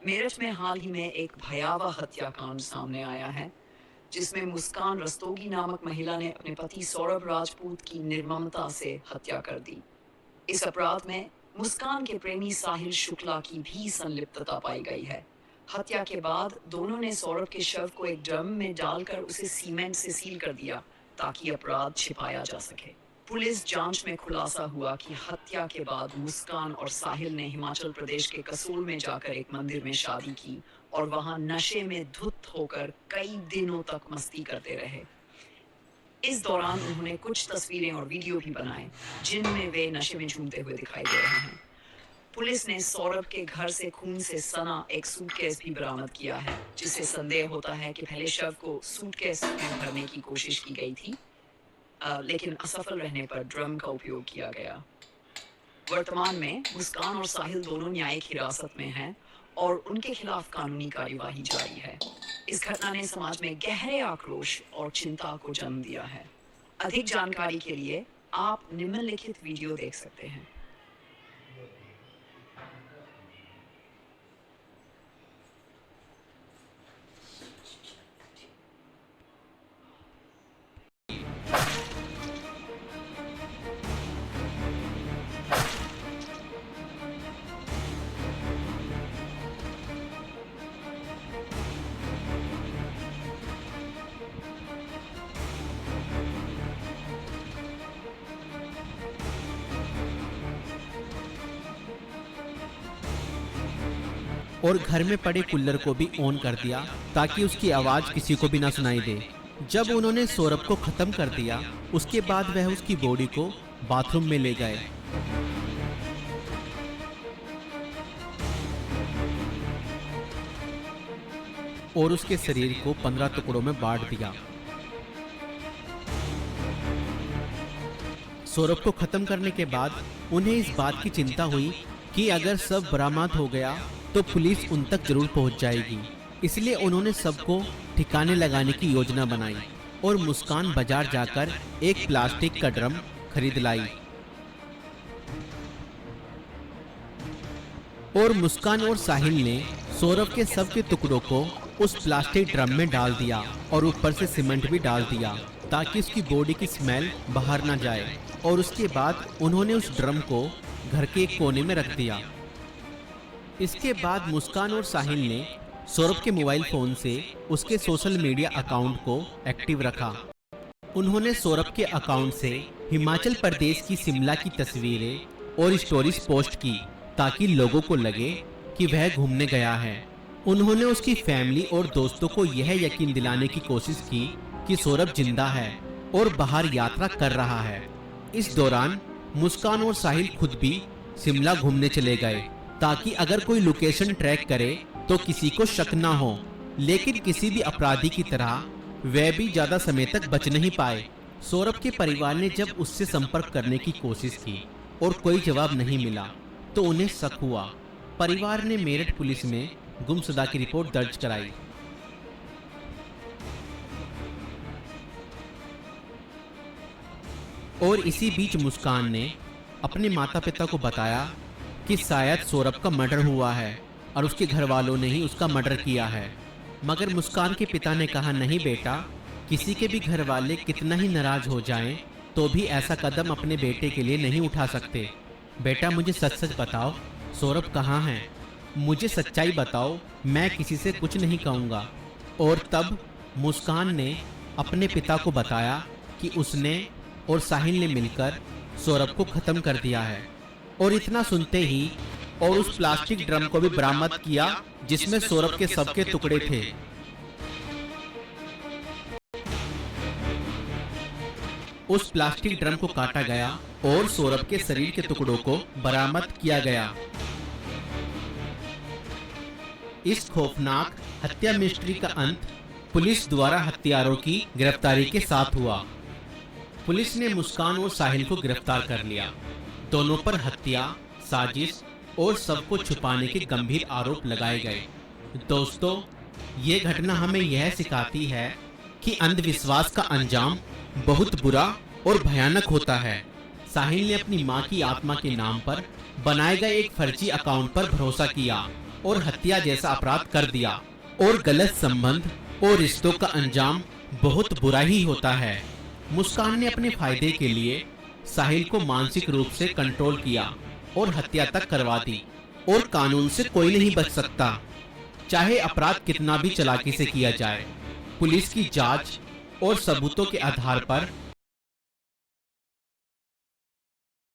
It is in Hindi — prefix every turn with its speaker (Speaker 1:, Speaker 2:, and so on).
Speaker 1: मेरठ में हाल ही में एक भयावह हत्याकांड सामने आया है, जिसमें मुस्कान रस्तोगी नामक महिला ने अपने पति सौरभ राजपूत की निर्ममता से हत्या कर दी। इस अपराध में मुस्कान के प्रेमी साहिल शुक्ला की भी संलिप्तता पाई गई है। हत्या के बाद दोनों ने सौरभ के शव को एक ड्रम में डालकर उसे सीमेंट से सील कर दिया, ताकि अपराध छिपाया जा सके। पुलिस जांच में खुलासा हुआ कि हत्या के बाद मुस्कान और साहिल ने हिमाचल प्रदेश के कसोल में जाकर एक मंदिर में शादी की और वहां नशे में धुत होकर कई दिनों तक मस्ती करते रहे। इस दौरान उन्होंने कुछ तस्वीरें और वीडियो भी बनाए, जिनमें वे नशे में झूमते हुए दिखाई दे रहे हैं। पुलिस ने सौरभ के घर से खून से सना एक सूटकेस भी बरामद किया है, जिससे संदेह होता है कि पहले शव को सूटकेस में भरने की कोशिश की गई थी, लेकिन असफल रहने पर ड्रम का उपयोग किया गया। वर्तमान में मुस्कान और साहिल दोनों न्यायिक हिरासत में हैं और उनके खिलाफ कानूनी कार्यवाही जारी है। इस घटना ने समाज में गहरे आक्रोश और चिंता को जन्म दिया है। अधिक जानकारी के लिए आप निम्नलिखित वीडियो देख सकते हैं।
Speaker 2: और घर में पड़े कूलर को भी ऑन कर दिया ताकि उसकी आवाज किसी को भी ना सुनाई दे। जब उन्होंने सौरभ को खत्म कर दिया, उसके बाद वह उसकी बॉडी को बाथरूम में ले गए। और उसके शरीर को 15 टुकड़ों में बांट दिया। सौरभ को खत्म करने के बाद उन्हें इस बात की चिंता हुई कि अगर सब बरामद हो गया तो पुलिस उन तक जरूर पहुंच जाएगी। इसलिए उन्होंने सबको ठिकाने लगाने की योजना बनाई और मुस्कान बाजार जाकर एक प्लास्टिक का ड्रम खरीद लाई। और मुस्कान और साहिल ने सौरभ के शव के टुकड़ों को उस प्लास्टिक ड्रम में डाल दिया और ऊपर से सीमेंट भी डाल दिया ताकि उसकी बॉडी की स्मेल बाहर ना जाए। और उसके बाद उन्होंने उस ड्रम को घर के एक कोने में रख दिया। इसके बाद मुस्कान और साहिल ने सौरभ के मोबाइल फोन से उसके सोशल मीडिया अकाउंट को एक्टिव रखा। उन्होंने सौरभ के अकाउंट से हिमाचल प्रदेश की शिमला की तस्वीरें और स्टोरीज पोस्ट की ताकि लोगों को लगे कि वह घूमने गया है। उन्होंने उसकी फैमिली और दोस्तों को यह यकीन दिलाने की कोशिश की कि सौरभ जिंदा है और बाहर यात्रा कर रहा है। इस दौरान मुस्कान और साहिल खुद भी शिमला घूमने चले गए ताकि अगर कोई लोकेशन ट्रैक करे तो किसी को शक ना हो। लेकिन किसी भी अपराधी की तरह वह भी ज्यादा समय तक बच नहीं पाए। सौरभ के परिवार ने जब उससे संपर्क करने की कोशिश की और कोई जवाब नहीं मिला तो उन्हें शक हुआ। परिवार ने मेरठ पुलिस में गुमशुदा की रिपोर्ट दर्ज कराई। और इसी बीच मुस्कान ने अपने माता पिता को बताया कि शायद सौरभ का मर्डर हुआ है और उसके घर वालों ने ही उसका मर्डर किया है। मगर मुस्कान के पिता ने कहा, नहीं बेटा, किसी के भी घर वाले कितना ही नाराज हो जाएं तो भी ऐसा कदम अपने बेटे के लिए नहीं उठा सकते। बेटा, मुझे सच सच बताओ, सौरभ कहाँ है? मुझे सच्चाई बताओ, मैं किसी से कुछ नहीं कहूँगा। और तब मुस्कान ने अपने पिता को बताया कि उसने और साहिल ने मिलकर सौरभ को खत्म कर दिया है। और इतना सुनते ही और उस प्लास्टिक ड्रम को भी बरामद किया जिसमें सौरभ के शव के टुकड़े थे। उस प्लास्टिक ड्रम को काटा गया और सौरभ के शरीर के टुकड़ों को बरामद किया गया। इस खौफनाक हत्या मिस्ट्री का अंत पुलिस द्वारा हत्यारों की गिरफ्तारी के साथ हुआ। पुलिस ने मुस्कान और साहिल को गिरफ्तार कर लिया। दोनों पर हत्या, साजिश और सबको छुपाने के गंभीर आरोप लगाए गए। दोस्तों, ये घटना हमें यह सिखाती है कि अंधविश्वास का अंजाम बहुत बुरा और भयानक होता है। साहिल ने अपनी मां की आत्मा के नाम पर बनाए गए एक फर्जी अकाउंट पर भरोसा किया और हत्या जैसा अपराध कर दिया। और गलत संबंध और रिश्तों का अंजाम बहुत बुरा ही होता है। मुस्कान ने अपने फायदे के लिए साहिल को मानसिक रूप से कंट्रोल किया और हत्या तक करवा दी। और कानून से कोई नहीं बच सकता, चाहे अपराध कितना भी चालाकी से किया जाए। पुलिस की जांच और सबूतों के आधार पर